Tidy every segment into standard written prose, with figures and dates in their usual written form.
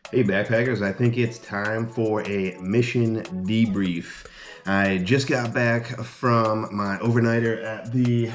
Hey backpackers, I think it's time for a mission debrief. I just got back from my overnighter at the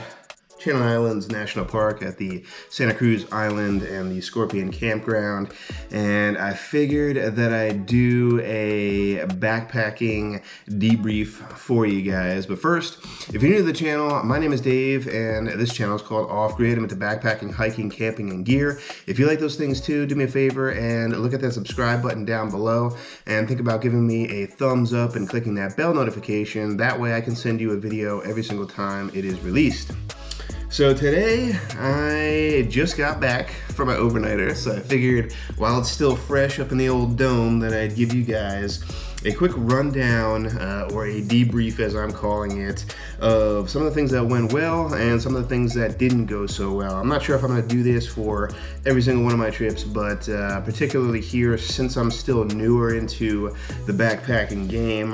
Channel Islands National Park at the Santa Cruz Island and the Scorpion Campground, and I figured that I'd do a backpacking debrief for you guys. But first, if you're new to the channel, my name is Dave, and this channel is called Off Grid. I'm into backpacking, hiking, camping, and gear. If you like those things too, do me a favor and look at that subscribe button down below, and think about giving me a thumbs up and clicking that bell notification. That way I can send you a video every single time it is released. So today, I just got back from my overnighter, so I figured while it's still fresh up in the old dome that I'd give you guys a quick rundown, or a debrief as I'm calling it, of some of the things that went well and some of the things that didn't go so well. I'm not sure if I'm going to do this for every single one of my trips, but particularly here, since I'm still newer into the backpacking game,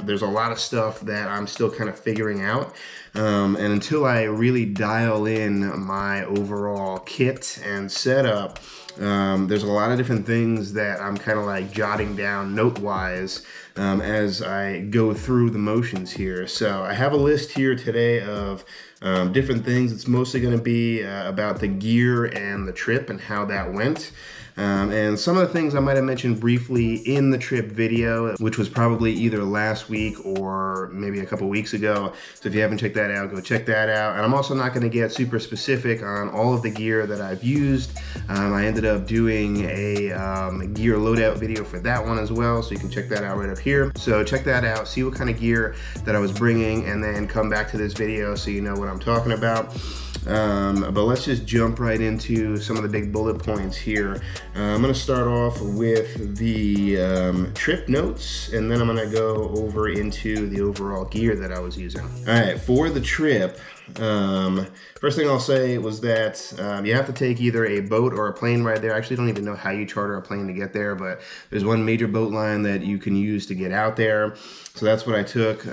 there's a lot of stuff that I'm still kind of figuring out. And until I really dial in my overall kit and setup, there's a lot of different things that I'm kind of like jotting down note-wise as I go through the motions here. So I have a list here today of different things. It's mostly going to be about the gear and the trip and how that went. And some of the things I might have mentioned briefly in the trip video, which was probably either last week or maybe a couple weeks ago. So if you haven't checked that out, go check that out. And I'm also not going to get super specific on all of the gear that I've used. I ended up doing a gear loadout video for that one as well, so you can check that out right up here. So check that out, see what kind of gear that I was bringing, and then come back to this video so you know what I'm talking about. But let's just jump right into some of the big bullet points here. I'm going to start off with the trip notes, and then I'm going to go over into the overall gear that I was using. All right, for the trip, first thing I'll say was that you have to take either a boat or a plane ride there. I actually don't even know how you charter a plane to get there, but there's one major boat line that you can use to get out there. So that's what I took.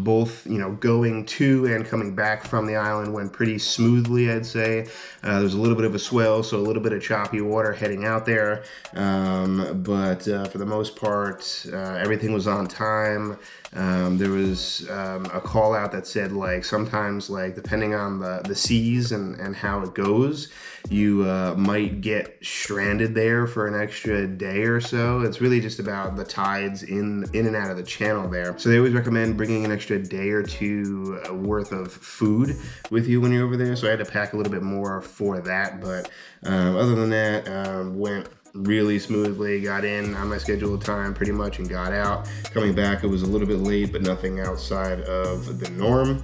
Both, going to and coming back from the island went pretty smoothly, I'd say. There's a little bit of a swell, so a little bit of choppy water heading out there. But for the most part, everything was on time. There was a call out that said, like, sometimes, like, depending on the seas and how it goes, you might get stranded there for an extra day or so. It's really just about the tides in and out of the channel there. So they always recommend bringing an extra day or two worth of food with you when you're over there. So I had to pack a little bit more for that. But other than that, went really smoothly, got in on my scheduled time pretty much and got out. Coming back, it was a little bit late, but nothing outside of the norm.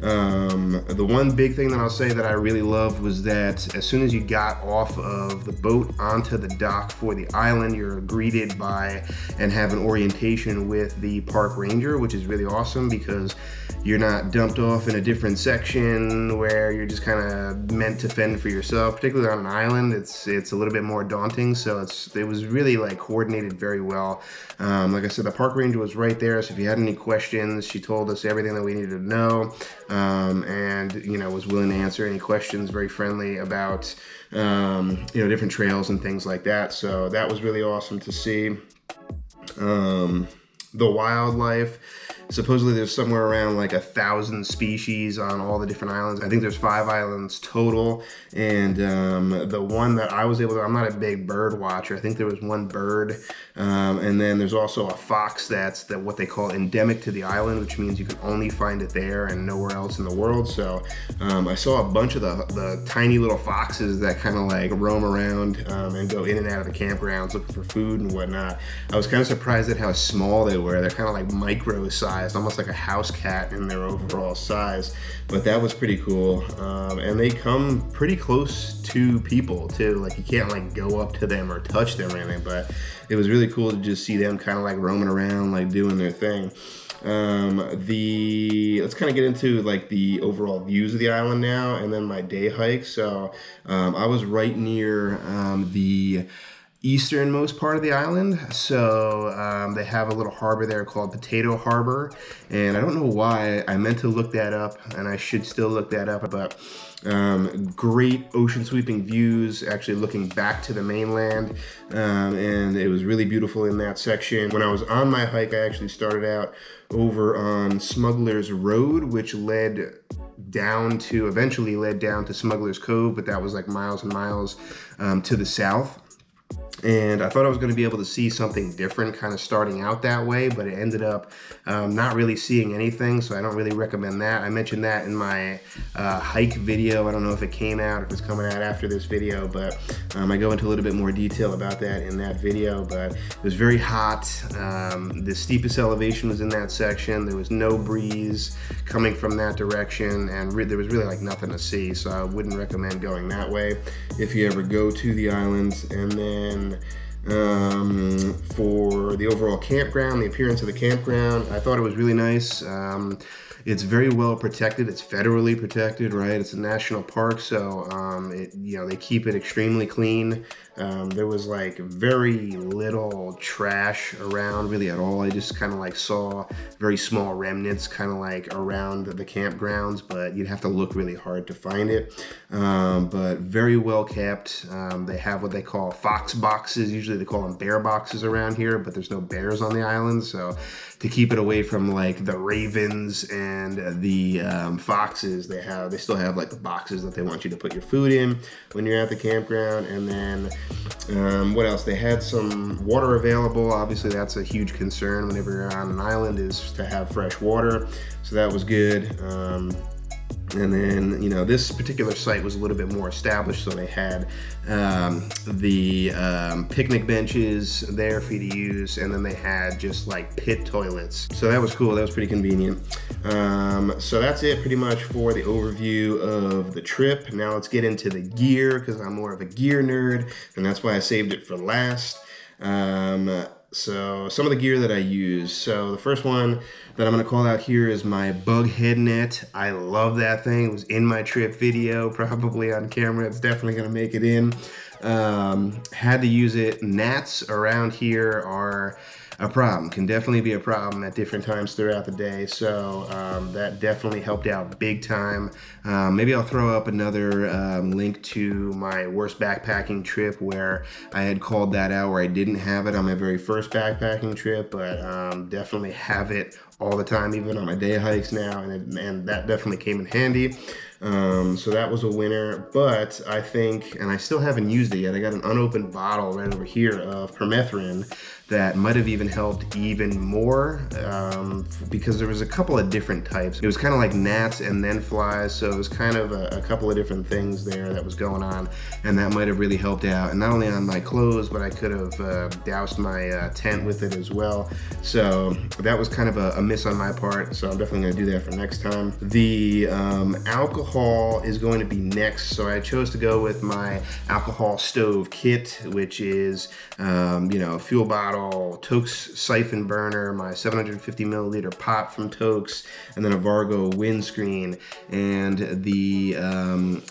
The one big thing that I'll say that I really loved was that as soon as you got off of the boat onto the dock for the island, you're greeted by and have an orientation with the park ranger, which is really awesome because you're not dumped off in a different section where you're just kind of meant to fend for yourself. Particularly on an island, it's a little bit more daunting. So it was really like coordinated very well. Like I said, the park ranger was right there. So if you had any questions, she told us everything that we needed to know. And was willing to answer any questions, very friendly about different trails and things like that. So that was really awesome to see. The wildlife, supposedly there's somewhere around like 1,000 species on all the different islands. I think there's 5 islands total, and the one that I was able to, I'm not a big bird watcher. I think there was one bird, and then there's also a fox that's what they call endemic to the island, which means you can only find it there and nowhere else in the world. So I saw a bunch of the tiny little foxes that kind of like roam around and go in and out of the campgrounds looking for food and whatnot. I was kind of surprised at how small they were. They're kind of like micro size, almost like a house cat in their overall size, but that was pretty cool. And they come pretty close to people too. Like you can't like go up to them or touch them or anything, but it was really cool to just see them kind of like roaming around, like doing their thing. Let's kind of get into like the overall views of the island now, and then my day hike. So I was right near the easternmost part of the island. So they have a little harbor there called Potato Harbor, and I don't know why. I meant to look that up, and I should still look that up, but great ocean sweeping views, actually looking back to the mainland, and it was really beautiful in that section. When I was on my hike, I actually started out over on Smuggler's Road, which eventually led down to Smuggler's Cove, but that was like miles and miles to the south. And I thought I was going to be able to see something different kind of starting out that way, but it ended up not really seeing anything, so I don't really recommend that. I mentioned that in my hike video. I don't know if it came out, if it's coming out after this video, but I go into a little bit more detail about that in that video. But it was very hot. The steepest elevation was in that section. There was no breeze coming from that direction, and there was really like nothing to see, so I wouldn't recommend going that way if you ever go to the islands. And then for the overall campground, the appearance of the campground, I thought it was really nice. It's very well protected. It's federally protected, right? It's a national park, so they keep it extremely clean. There was like very little trash around really at all. I just kind of like saw very small remnants kind of like around the campgrounds, but you'd have to look really hard to find it. But very well kept. They have what they call fox boxes. Usually they call them bear boxes around here, but there's no bears on the island, so to keep it away from like the ravens and the foxes, they still have like the boxes that they want you to put your food in when you're at the campground. And then what else? They had some water available. Obviously that's a huge concern whenever you're on an island, is to have fresh water, so that was good. And then, this particular site was a little bit more established, so they had the picnic benches there for you to use, and then they had just like pit toilets. So that was cool. That was pretty convenient. So that's it pretty much for the overview of the trip. Now let's get into the gear, because I'm more of a gear nerd, and that's why I saved it for last. So some of the gear that I use. So the first one that I'm going to call out here is my bug head net. I love that thing. It was in my trip video, probably on camera. It's definitely going to make it in. Had to use it. Gnats around here are a problem, can definitely be a problem at different times throughout the day. So that definitely helped out big time. Maybe I'll throw up another link to my worst backpacking trip where I had called that out, where I didn't have it on my very first backpacking trip, but definitely have it all the time, even on my day hikes now, and that definitely came in handy. So that was a winner, but I think, and I still haven't used it yet, I got an unopened bottle right over here of Permethrin that might have even helped even more, because there was a couple of different types. It was kind of like gnats and then flies, so it was kind of a couple of different things there that was going on, and that might have really helped out. And not only on my clothes, but I could have doused my tent with it as well. So that was kind of a miss on my part, so I'm definitely going to do that for next time. The alcohol is going to be next, so I chose to go with my alcohol stove kit, which is fuel bottle, Tokes siphon burner, my 750 milliliter pot from Tokes, and then a Vargo windscreen. And the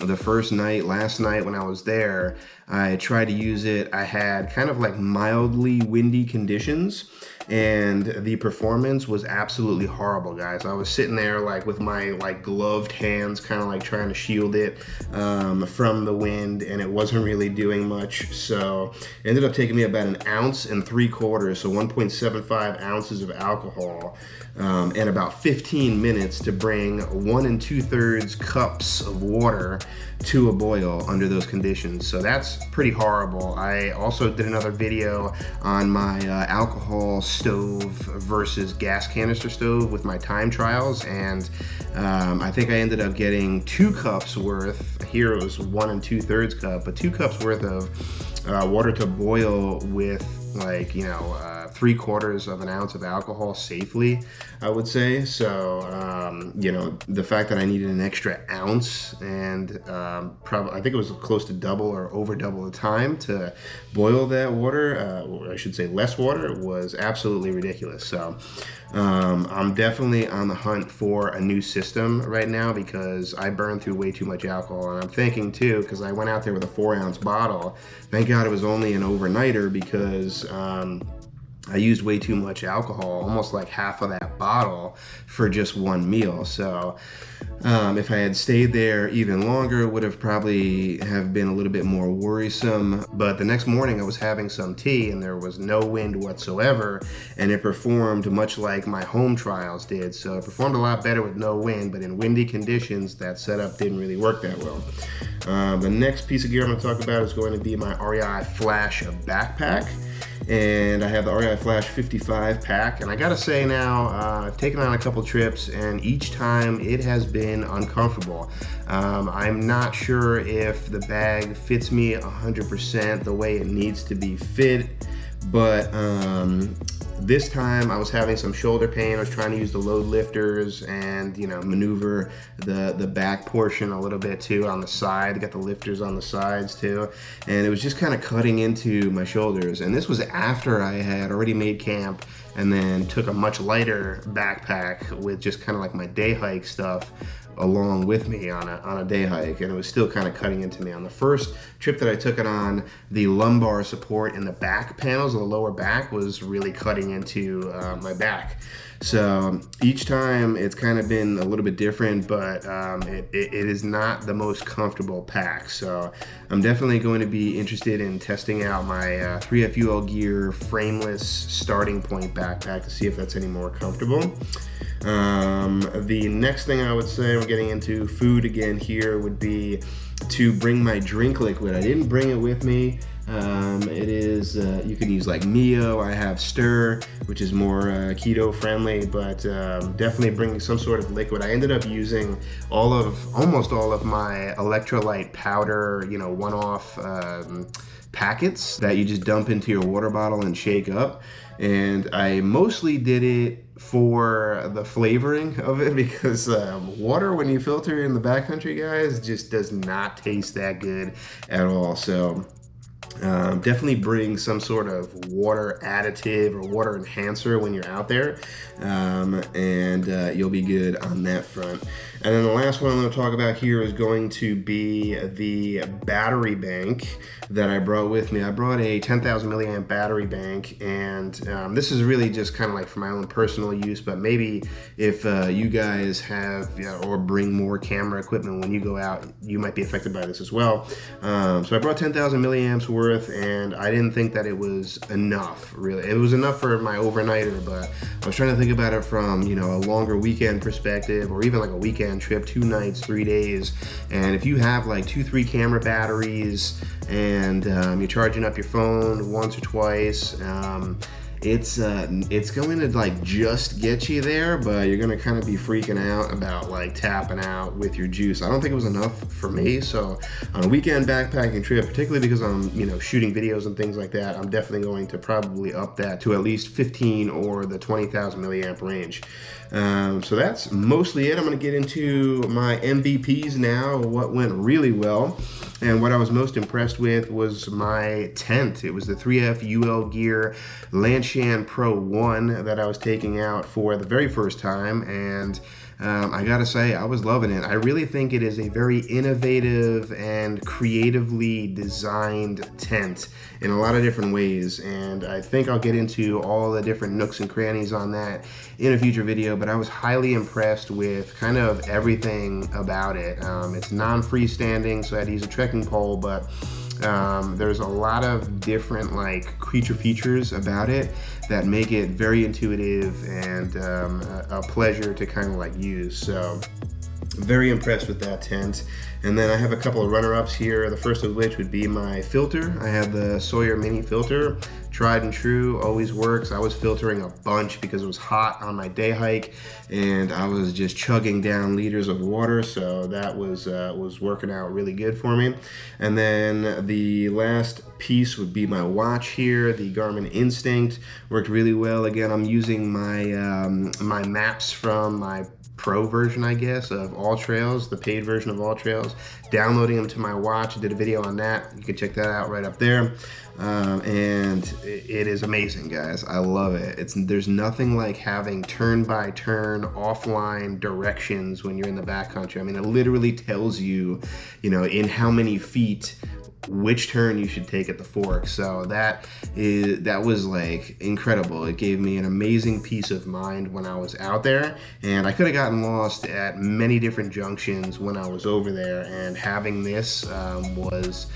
last night when I was there, I tried to use it. I had kind of like mildly windy conditions, and the performance was absolutely horrible, guys. I was sitting there like with my like gloved hands, kind of like trying to shield it from the wind, and it wasn't really doing much. So it ended up taking me about 1.75 ounces, so 1.75 ounces of alcohol, and about 15 minutes to bring 1 2/3 cups of water to a boil under those conditions. So that's pretty horrible. I also did another video on my alcohol stove versus gas canister stove with my time trials, and I think I ended up getting 2 cups worth. Here it was 1 2/3 cup, but 2 cups worth of water to boil with 3/4 of an ounce of alcohol safely, I would say. So, you know, the fact that I needed an extra ounce and probably, I think it was close to double or over double the time to boil that water, or I should say less water, was absolutely ridiculous. So I'm definitely on the hunt for a new system right now because I burned through way too much alcohol. And I'm thinking too, because I went out there with a 4-ounce bottle. Thank God it was only an overnighter because I used way too much alcohol, almost like half of that bottle for just one meal. So if I had stayed there even longer, it would have probably have been a little bit more worrisome. But the next morning I was having some tea and there was no wind whatsoever, and it performed much like my home trials did. So it performed a lot better with no wind, but in windy conditions, that setup didn't really work that well. The next piece of gear I'm going to talk about is going to be my REI Flash backpack. And I have the REI Flash 55 pack, and I gotta say now, I've taken on a couple trips, and each time it has been uncomfortable. I'm not sure if the bag fits me 100% the way it needs to be fit, but this time I was having some shoulder pain. I was trying to use the load lifters and, you know, maneuver the back portion a little bit too on the side. I got the lifters on the sides too, and it was just kind of cutting into my shoulders. And this was after I had already made camp and then took a much lighter backpack with just kind of like my day hike stuff along with me on a day hike, and it was still kind of cutting into me. On the first trip that I took it on, the lumbar support in the back panels of the lower back was really cutting into my back. So each time it's kind of been a little bit different, but it is not the most comfortable pack. So I'm definitely going to be interested in testing out my 3FUL Gear frameless starting point backpack to see if that's any more comfortable. The next thing I would say, we're getting into food again here, would be to bring my drink liquid. I didn't bring it with me. It is, you can use like Mio. I have Stir, which is more keto friendly, but definitely bringing some sort of liquid. I ended up using almost all of my electrolyte powder, you know, one-off packets that you just dump into your water bottle and shake up. And I mostly did it for the flavoring of it because water, when you filter in the backcountry, guys, just does not taste that good at all. So definitely bring some sort of water additive or water enhancer when you're out there, and you'll be good on that front. And then the last one I'm going to talk about here is going to be the battery bank that I brought with me. I brought a 10,000 milliamp battery bank, and this is really just kind of like for my own personal use, but maybe if you guys have, you know, or bring more camera equipment when you go out, you might be affected by this as well. So I brought 10,000 milliamps worth, and I didn't think that it was enough, really. It was enough for my overnighter, but I was trying to think about it from, you know, a longer weekend perspective, or even like a weekend trip, 2 nights, 3 days. And if you have like 2-3 camera batteries and you're charging up your phone once or twice, it's going to like just get you there, but you're going to kind of be freaking out about like tapping out with your juice. I don't think it was enough for me. So on a weekend backpacking trip, particularly because I'm, you know, shooting videos and things like that, I'm definitely going to probably up that to at least 15 or the 20,000 milliamp range. So that's mostly it. I'm going to get into my MVPs now, what went really well. And what I was most impressed with was my tent. It was the 3FUL Gear Lanshan Pro 1 that I was taking out for the very first time. And I gotta say, I was loving it. I really think it is a very innovative and creatively designed tent in a lot of different ways. And I think I'll get into all the different nooks and crannies on that in a future video, but I was highly impressed with kind of everything about it. It's non-freestanding, so I had to use a trekking pole, but there's a lot of different like creature features about it that make it very intuitive and a pleasure to kind of like use. So very impressed with that tent. And then I have a couple of runner-ups here, the first of which would be my filter. I have the Sawyer mini filter. tried and true, always works. I was filtering a bunch because it was hot on my day hike, and I was just chugging down liters of water, so that was working out really good for me. And then the last piece would be my watch here. The Garmin Instinct worked really well. Again, I'm using my my maps from my pro version, I guess, of All Trails, the paid version of All Trails, downloading them to my watch. I did a video on that. You can check that out right up there. And it is amazing, guys. I love it. There's nothing like having turn-by-turn offline directions when you're in the backcountry. I mean, it literally tells you, in how many feet which turn you should take at the fork. So that was like incredible. It gave me an amazing peace of mind when I was out there, and I could have gotten lost at many different junctions when I was over there, and having this was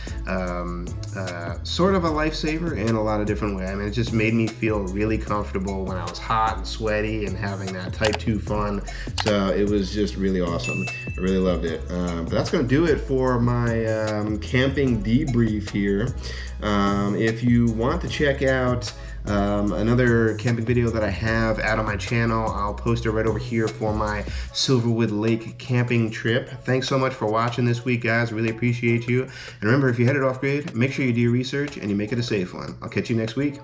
sort of a lifesaver in a lot of different ways. I mean, it just made me feel really comfortable when I was hot and sweaty and having that type 2 fun. So it was just really awesome. I really loved it. But that's going to do it for my camping debrief here. If you want to check out another camping video that I have out on my channel, I'll post it right over here for my Silverwood Lake camping trip. Thanks so much for watching this week, guys. Really appreciate you. And remember, if you're headed off grid, make sure you do your research and you make it a safe one. I'll catch you next week.